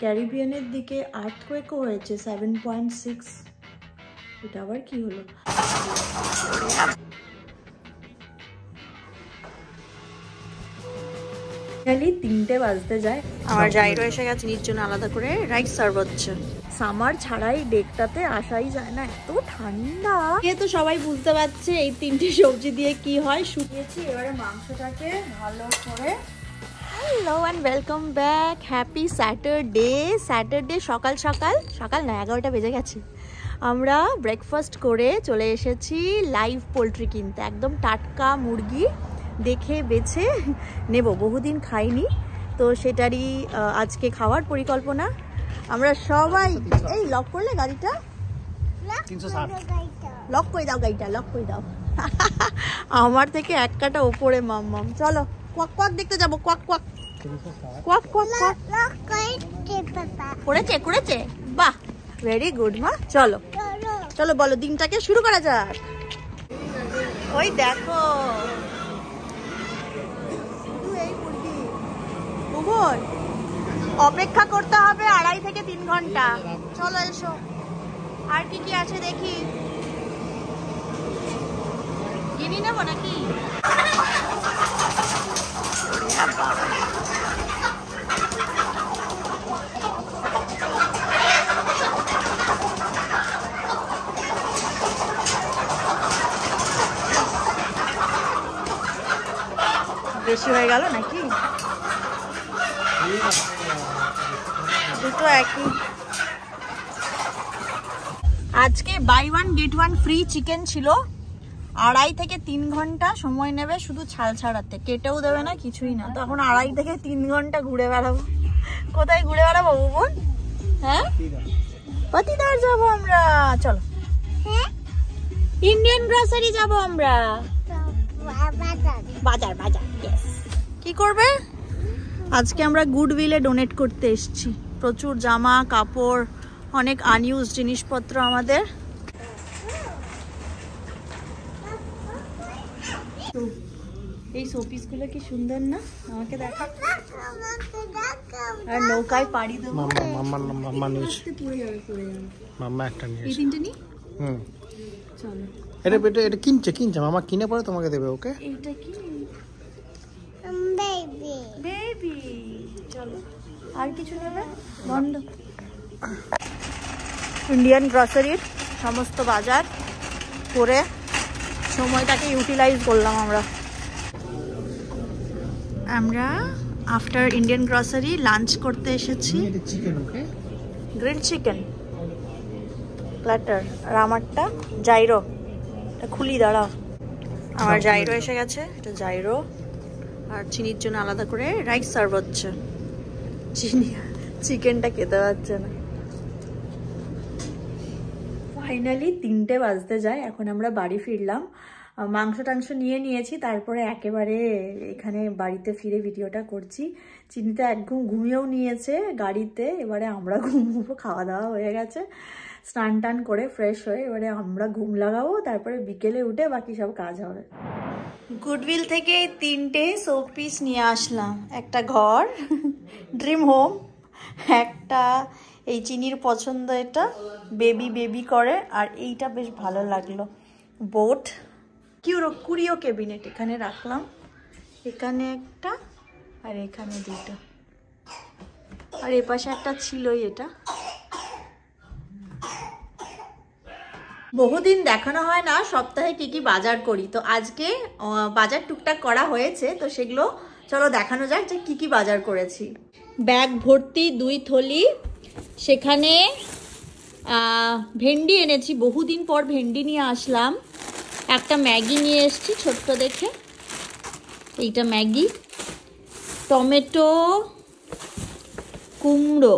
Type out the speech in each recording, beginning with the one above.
ক্যারিবিয়ানের দিকে আর্থকোয়েকও হয়েছে 7.6। এটা আবার কি হলো? খালি 3টে বাজতে যায়। আমার জাইরো এসে গেছে, নির জন্য আলাদা করে রাইস সার্ভ হচ্ছে। সামার ছাড়াই ডেকটাতে আসাই যায় না, এত ঠান্ডা। এ তো সবাই বুঝতে পারছে এই 3টে সবজি দিয়ে কি হয়। শুকিয়েছি, এবারে মাংসটাকে ভালো করে। Hello and welcome back, happy Saturday. Saturday সকাল সকাল, সকাল না 11টা বেজে গেছে। আমরা ব্রেকফাস্ট করে চলে এসেছি লাইভ পোলট্রি কিনতে। একদম টাটকা মুরগি দেখে বেছে নেব, বহুদিন খাইনি তো সেটারই আজকে খাওয়ার পরিকল্পনা। আমরা সবাই এই লক করলে গাড়িটা, লক করে দাও গাড়িটা, লক করে দাও। আমার থেকে এক কাটা ওপরে মাম্মাম। চলো কোয়াক কোয়াক দেখতে যাবো, quack quack quack quack quack. করেছে করেছে, বাহ, ভেরি গুড মা। চলো চলো বলো, দিনটাকে শুরু করা যাক। ওই দেখো অপেক্ষা করতে হবে 2.5 থেকে 3 ঘন্টা। চলো এসো, আর কি কি আছে দেখি। কিনে নেবো নাকি? বেশি হয়ে গেল নাকি? দুটো একই। আজকে বাই 1 গেট 1 ফ্রি চিকেন ছিল। 2.5 থেকে 3 ঘন্টা সময় নেবে শুধু ছাল ছাড়াতে, কেটেও দেবে না, কিছুই না। তো এখন 2.5 থেকে 3 ঘন্টা ঘুরে বেড়াবো। কোথায় ঘুরে বেড়াবো বোন? হ্যাঁ, পাতিদার যাবো আমরা। চলো ইন্ডিয়ান গ্রসারি যাবো আমরা, বাজার বাজার। কি করবে? আজকে আমরা গুডউইলে ডোনেট করতে এসেছি। প্রচুর জামা কাপড়, অনেক আনইউজ জিনিসপত্র আমাদের। এই শোপিসগুলো কি সুন্দর না? আমাকে দেখা। আর নৌকায় পাড়ি দেবো। মাম্মা নিয়েছে, পড়ে যাবে পড়ে যাবে। মাম্মা একটা নিয়েছে। এই তিনটে নি। চলো এটা কিনছে মামা, কিনে পরে তোমাকে দেবে। ওকে, এইটা কি? বেবি। চলো আর কিছু নেবে? বন্ধ। ইন্ডিয়ান গ্রসারির সমস্ত বাজার করে সময়টাকে ইউটিলাইজ করলাম আমরা আফটার ইন্ডিয়ান গ্রসারি লাঞ্চ করতে এসেছি। Grill chicken platter. আর আমারটা জাইরো, এটা খুলি, দাঁড়াও। আমার জাইরো এসে গেছে, এটা জাইরো। আর চিনির জন্য আলাদা করে রাইস সার্ভ হচ্ছে। চিনি চিকেনটা খেতে পারছে না। ফাইনালি 3টে বাজতে যায়, এখন আমরা বাড়ি ফিরলাম। মাংস টাংস নিয়ে নিয়েছি, তারপরে একেবারে এখানে বাড়িতে ফিরে ভিডিওটা করছি। চিনিটা একদম ঘুমিয়েও নিয়েছে গাড়িতে। এবারে আমরা ঘুমবো, খাওয়া দাওয়া হয়ে গেছে, স্নান টান করে ফ্রেশ হয়ে এবারে আমরা ঘুম লাগাবো। তারপরে বিকেলে উঠে বাকি সব কাজ হবে। গুডউইল থেকে 3টে শোক পিস নিয়ে আসলাম। একটা ঘর, ড্রিম হোম, একটা এই চিনির পছন্দ, এটা বেবি করে। আর এইটা বেশ ভালো লাগলো, বোট কুরিও ক্যাবিনেট। এখানে রাখলাম, এখানে একটা আর এখানে 2টা। আর এপাশে একটা ছিলই। এটা বহুদিন দেখানো হয় না সপ্তাহে কি কি বাজার করি, তো আজকে বাজার টুকটাক করা হয়েছে, তো সেগুলো চলো দেখানো যাক যে কি কি বাজার করেছি। ব্যাগ ভর্তি 2 থলি। সেখানে ভেন্ডি এনেছি, বহুদিন পর ভেন্ডি নিয়ে আসলাম। একটা ম্যাগি নিয়ে এসেছি ছোট্ট দেখে, এইটা ম্যাগি। টমেটো, কুমড়ো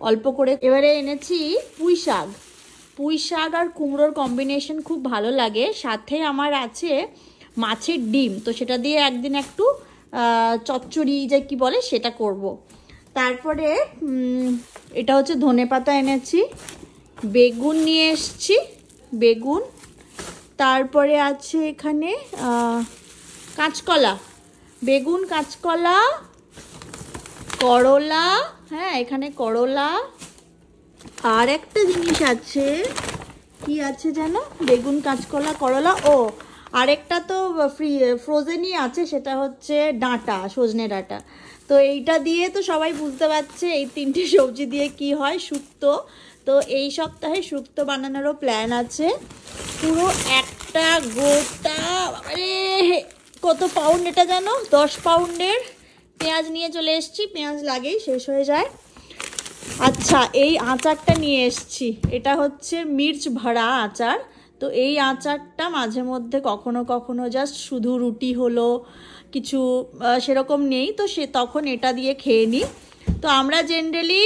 অল্প করে। এবারে এনেছি পুঁই শাক আর কুমড়োর কম্বিনেশন খুব ভালো লাগে। সাথে আমার আছে মাছের ডিম, তো সেটা দিয়ে একদিন একটু চচ্চড়ি যে কি বলে সেটা করব। তারপরে এটা হচ্ছে ধনেপাতা এনেছি, বেগুন নিয়ে এসছি, বেগুন। তারপরে আছে এখানে কাঁচকলা, বেগুন, কাঁচকলা, করলা, হ্যাঁ, এখানে করলা, আর একটা জিনিস আছে, কি আছে যেন, বেগুন, কাঁচকলা, করলা, ও আরেকটা তো ফ্রোজেনই আছে, সেটা হচ্ছে ডাঁটা, সজনে ডাঁটা। তো এইটা দিয়ে তো সবাই বুঝতে পারছে এই 3টে সবজি দিয়ে কি হয়, শুক্তো। তো এই সপ্তাহে শুক্তো বানানোরও প্ল্যান আছে। পুরো একটা গোটা, আরে কত পাউন্ড এটা যেন, 10 পাউন্ডের পেঁয়াজ নিয়ে চলে এসেছি। পেঁয়াজ লাগেই, শেষ হয়ে যায়। আচ্ছা, এই আচারটা নিয়ে এসেছি, এটা হচ্ছে মির্চ ভরা আচার। তো এই আচারটা মাঝে মধ্যে কখনো কখনো জাস্ট শুধু রুটি হলো, কিছু সেরকম নেই, তো তখন এটা দিয়ে খেয়ে নিই। তো আমরা জেনারেলি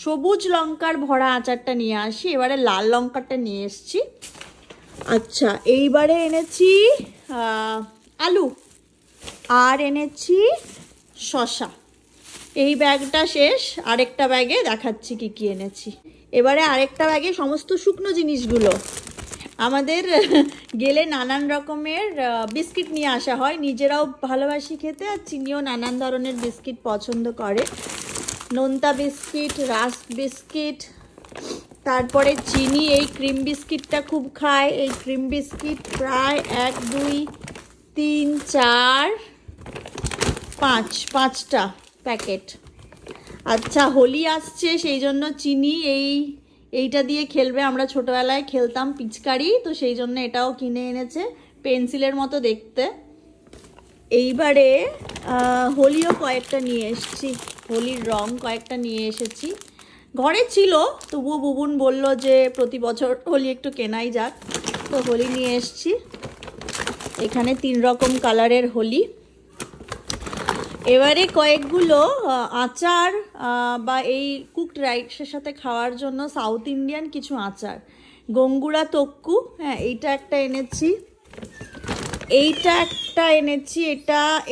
সবুজ লঙ্কার ভরা আচারটা নিয়ে আসি, এবারে লাল লঙ্কারটা নিয়ে এসেছি। আচ্ছা, এইবারে এনেছি আলু, আর এনেছি শসা। এই ব্যাগটা শেষ, আরেকটা ব্যাগে দেখাচ্ছি কি কি এনেছি। এবারে আরেকটা ব্যাগে সমস্ত শুকনো জিনিসগুলো। আমাদের গেলে নানান রকমের বিস্কিট নিয়ে আসা হয়, নিজেরাও ভালোবাসি খেতে, আর চিনিও নানান ধরনের বিস্কিট পছন্দ করে। নোনতা বিস্কিট, রাস্ক বিস্কিট, তারপরে চিনি এই ক্রিম বিস্কিটটা খুব খায়। এই ক্রিম বিস্কিট প্রায় 1 2 3 4 5টা প্যাকেট। আচ্ছা, হোলি আসছে, সেই জন্য চিনি এইটা দিয়ে খেলবে। আমরা ছোটবেলায় খেলতাম পিচকারি, তো সেই জন্য এটাও কিনে এনেছে, পেন্সিলের মতো দেখতে। এইবারে হোলিও কয়েকটা নিয়ে এসেছি, হোলির রং কয়েকটা নিয়ে এসেছি। ঘরে ছিল, তবুও বুবুন বলল যে প্রতি বছর হোলি একটু কেনাই যাক, তো হোলি নিয়ে এসেছি। এখানে 3 রকম কালারের হোলি। এবারে কয়েকগুলো আচার বা এই কুকড রাইসের সাথে খাওয়ার জন্য সাউথ ইন্ডিয়ান কিছু আচার। গঙ্গুরা তক্কু, হ্যাঁ এইটা একটা এনেছি, এইটা একটা এনেছি।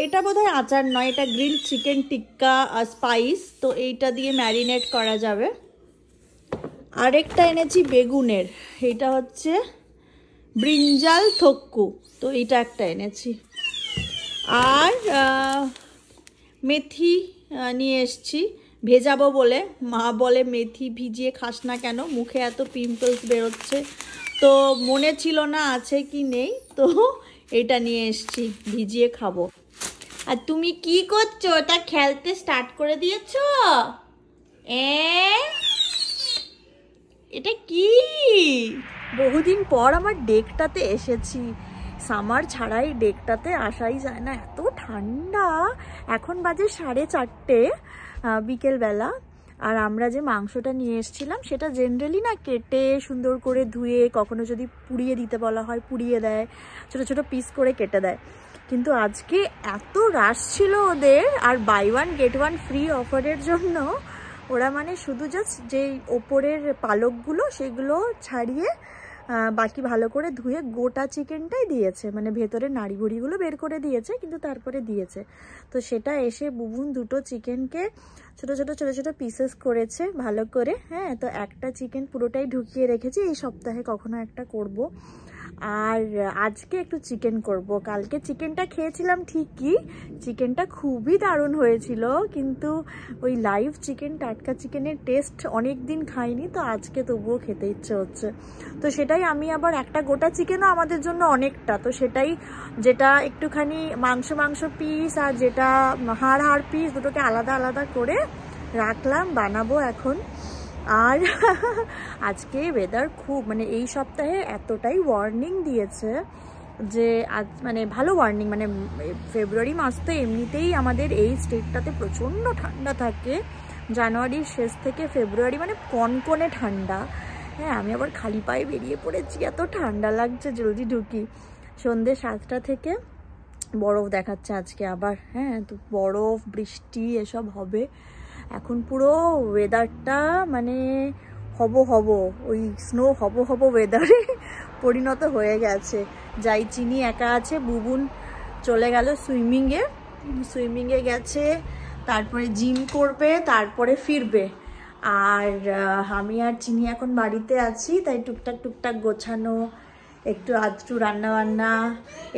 এটা বোধহয় আচার নয়, এটা গ্রিল চিকেন টিক্কা স্পাইস, তো এইটা দিয়ে ম্যারিনেট করা যাবে। আরেকটা এনেছি বেগুনের, এইটা হচ্ছে ব্রিঞ্জাল থক্কু, তো এইটা একটা এনেছি। আর মেথি নিয়ে এসছি, ভেজাবো বলে। মা বলে মেথি ভিজিয়ে খাস না কেন, মুখে এত পিম্পলস বেরোচ্ছে, তো মনে ছিল না আছে কি নেই, তো এটা নিয়ে এসছি, ভিজিয়ে খাবো। আর তুমি কি করছো? ওটা খেলতে স্টার্ট করে দিয়েছো? এটা কি? বহুদিন পর আমার ডেকটাতে এসেছি। সামার ছাড়াই ডেকটাতে আসাই যায় না, এত ঠান্ডা। এখন বাজে 4:30 বিকেলবেলা। আর আমরা যে মাংসটা নিয়ে এসেছিলাম সেটা জেনারেলি না কেটে সুন্দর করে ধুয়ে, কখনো যদি পুড়িয়ে দিতে বলা হয় পুড়িয়ে দেয়, ছোট ছোট পিস করে কেটে দেয়। কিন্তু আজকে এত রাশ ছিল ওদের, আর বাই 1 get 1 ফ্রি অফারের জন্য ওরা মানে শুধু জাস্ট যেই ওপরের পালকগুলো সেগুলো ছাড়িয়ে বাকি ভালো করে ধুয়ে গোটা চিকেনটাই দিয়েছে, মানে ভেতরের নাড়িভুড়িগুলো বের করে দিয়েছে, কিন্তু তারপরে দিয়েছে। তো সেটা এসে বুবুন 2টো চিকেনকে ছোট ছোট ছোট ছোট পিসেস করেছে ভালো করে। হ্যাঁ, তো একটা চিকেন পুরোটাই ঢুকিয়ে রেখেছি, এই সপ্তাহে কখনো একটা করব। আর আজকে একটু চিকেন করব। কালকে চিকেনটা খেয়েছিলাম ঠিকই, চিকেনটা খুবই দারুণ হয়েছিল, কিন্তু ওই লাইভ চিকেন, টাটকা চিকেনের টেস্ট অনেক দিন খাইনি, তো আজকে তবুও খেতে ইচ্ছে হচ্ছে। তো সেটাই আমি আবার, একটা গোটা চিকেনও আমাদের জন্য অনেকটা, তো সেটাই যেটা একটুখানি মাংস পিস আর যেটা হাড় পিস, দুটোকে আলাদা আলাদা করে রাখলাম, বানাবো এখন। আর আজকে ওয়েদার খুব, মানে এই সপ্তাহে এতটাই ওয়ার্নিং দিয়েছে যে আজ মানে ভালো ওয়ার্নিং, মানে ফেব্রুয়ারি মাস তো এমনিতেই আমাদের এই স্টেটটাতে প্রচণ্ড ঠান্ডা থাকে, জানুয়ারির শেষ থেকে ফেব্রুয়ারি মানে কনকনে ঠান্ডা। হ্যাঁ, আমি আবার খালি পায়ে বেরিয়ে পড়েছি, এত ঠান্ডা লাগছে, জলদি ঢুকি। সন্ধ্যে 7টা থেকে বরফ দেখাচ্ছে আজকে আবার। হ্যাঁ, তো বরফ বৃষ্টি এসব হবে। এখন পুরো ওয়েদারটা মানে হব ওই স্নো হব ওয়েদারে পরিণত হয়ে গেছে। যাই চিনি একা আছে, বুবুন চলে গেল সুইমিংয়ে গেছে, তারপরে জিম করবে, তারপরে ফিরবে। আর আমি আর চিনি এখন বাড়িতে আছি, তাই টুকটাক গোছানো, একটু আধটু রান্নাবান্না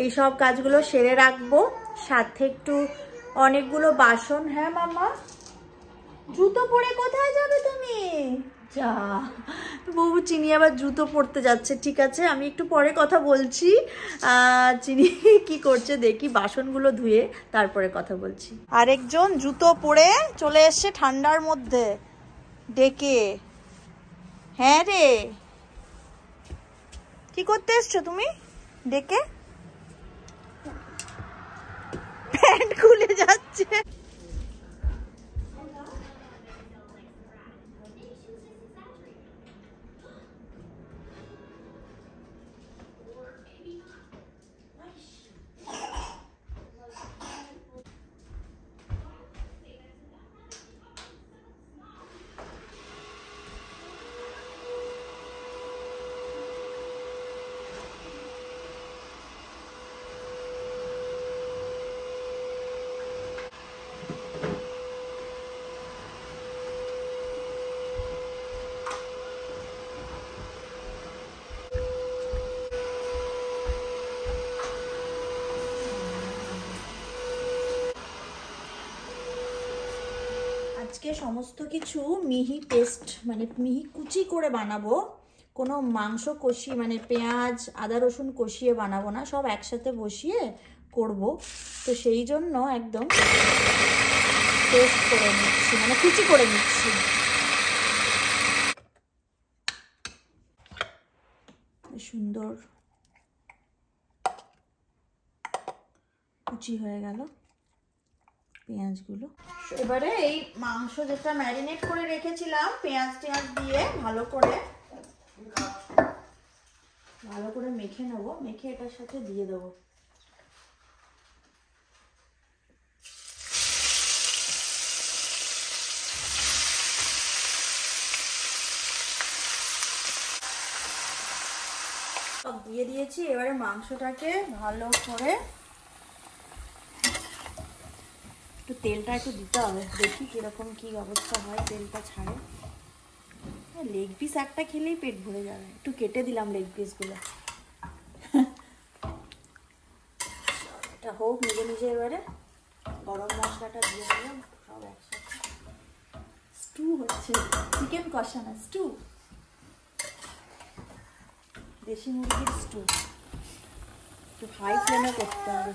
এইসব কাজগুলো সেরে রাখবো, সাথে একটু অনেকগুলো বাসন। হ্যাঁ মামা, জুতো পরে কোথায় যাবে তুমি? যা বাবু, চিনি আবার জুতো পরতে যাচ্ছে। ঠিক আছে, আমি একটু পরে কথা বলছি। চিনি কি করছে দেখি, বাসনগুলো ধুয়ে তারপরে কথা বলছি। আরেকজন জুতো পরে চলে এসছে ঠান্ডার মধ্যে ডেকে। হ্যাঁ রে, কি করতে এসছো তুমি ডেকে? প্যান্ট খুলে যাচ্ছে। আজকে সমস্ত কিছু মিহি পেস্ট মানে মিহি কুচি করে বানাবো। কোনো মাংস কষিয়ে মানে পেঁয়াজ আদা রসুন কষিয়ে বানাবো না, সব একসাথে বসিয়ে করব। তো সেই জন্য একদম পেস্ট করে নিচ্ছি, মানে কুচি করে নিচ্ছি। সুন্দর কুচি হয়ে গেল পেঁয়াজগুলো। এবারে এই মাংস যেটা ম্যারিনেট করে রেখেছিলাম পেঁয়াজ টেঁয়াজ দিয়ে ভালো করে মেখে নেব। মেখে এটার সাথে দিয়ে দেবো। সব দিয়ে দিয়েছি। এবারে মাংসটাকে ভালো করে একটু তেলটা একটু দিতে হবে, দেখি কিরকম কি অবস্থা হয়, তেলটা ছাড়ে। লেগ পিস একটা খেলেই পেট ভরে যাবে। একটু কেটে দিলাম লেগ পিসগুলো। এটা হোক নিজে নিজে। এবারে গরম মশলাটা দিয়ে দিলাম সব একসাথে। স্টু হচ্ছে, চিকেন কষা না, স্টু, দেশি মুরগির স্টু। একটু হাই ফ্লেমে করতে হবে।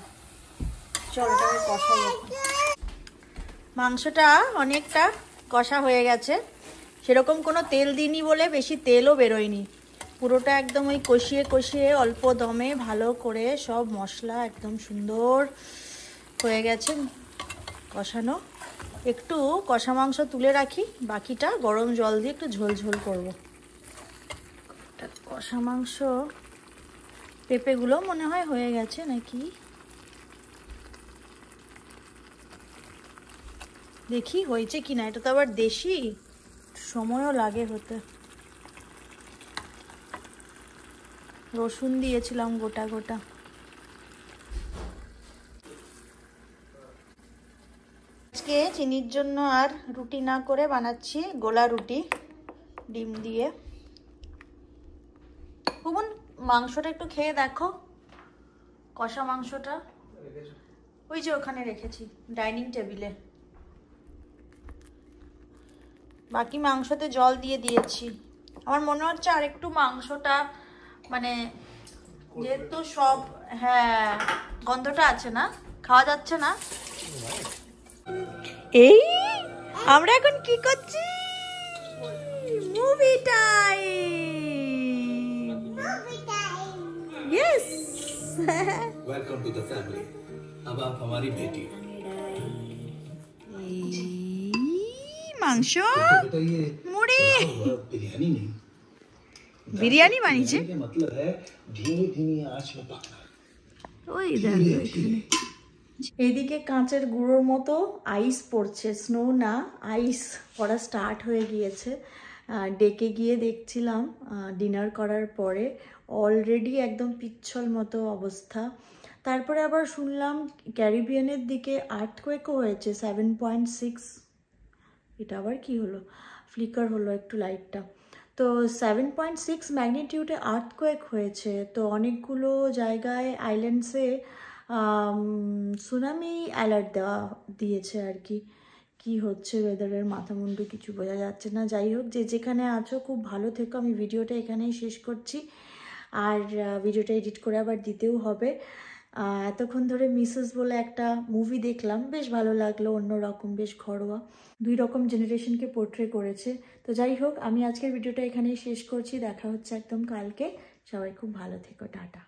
চল এটাকে কষাই। মাংসটা অনেকটা কষা হয়ে গেছে, সেরকম কোনো তেল দিইনি বলে বেশি তেলও বেরোয়নি। পুরোটা একদম ওই কষিয়ে কষিয়ে অল্প দমে ভালো করে সব মশলা একদম সুন্দর হয়ে গেছে কষানো। একটু কষা মাংস তুলে রাখি, বাকিটা গরম জল দিয়ে একটু ঝোল ঝোল করবো। কষা মাংস পেঁপেগুলো মনে হয় হয়ে গেছে নাকি, দেখি হয়েছে কিনা। এটা তো আবার দেশি, সময়ও লাগে হতে। রসুন দিয়েছিলাম গোটা গোটা। আজকে চিনির জন্য আর রুটি না করে বানাচ্ছি গোলা রুটি ডিম দিয়ে। ভুবন, মাংসটা একটু খেয়ে দেখো, কষা মাংসটা। ওই যে ওখানে রেখেছি ডাইনিং টেবিলে। বাকি মাংসতে জল দিয়ে দিয়েছি। আমার মনে হচ্ছে আর একটু মাংসটা মানে যেহেতু সব, হ্যাঁ গন্ধটা আছে না, খাওয়া যাচ্ছে না। এই আমরা এখন কি করছি? Movie time. Yes, welcome to the family. अब आप हमारी बेटी हो। মাংস बेटा ये মুড়ি बिरयानी नहीं, বিরিয়ানি বানিয়েছে। ये मतलब है धीमी धीमी आंच में पकना। ওই দেখো এখানে। এদিকে কাঁচের গুঁড়োর মতো আইস পড়ছে, স্নো না আইস পড়া স্টার্ট হয়ে গিয়েছে। ডেকে গিয়ে দেখছিলাম ডিনার করার পরে অলরেডি একদম পিচ্ছল মতো অবস্থা। তারপরে আবার শুনলাম ক্যারিবিয়ানের দিকে আর্থকোয়েকও হয়েছে 7.6। এটা আবার কি হলো, ফ্লিকার হলো একটু লাইটটা। তো 7.6 ম্যাগনিটিউডে আর্থকোয়েক হয়েছে। তো অনেকগুলো জায়গায় আইল্যান্ডসে সুনামি অ্যালার্ট দিয়েছে আর কি। কি হচ্ছে ওয়েদারের মাথা মুন্ডু কিছু বোঝা যাচ্ছে না। যাই হোক, যে যেখানে আছো খুব ভালো থেকো। আমি ভিডিওটা এখানেই শেষ করছি, আর ভিডিওটা এডিট করে আবার দিতেও হবে। এতক্ষণ ধরে মিসেস বলে একটা মুভি দেখলাম, বেশ ভালো লাগলো, অন্যরকম, বেশ ঘরোয়া, 2 রকম জেনারেশনকে পোর্ট্রে করেছে। তো যাই হোক, আমি আজকের ভিডিওটা এখানেই শেষ করছি। দেখা হচ্ছে একদম কালকে। সবাই খুব ভালো থেকো, টাটা।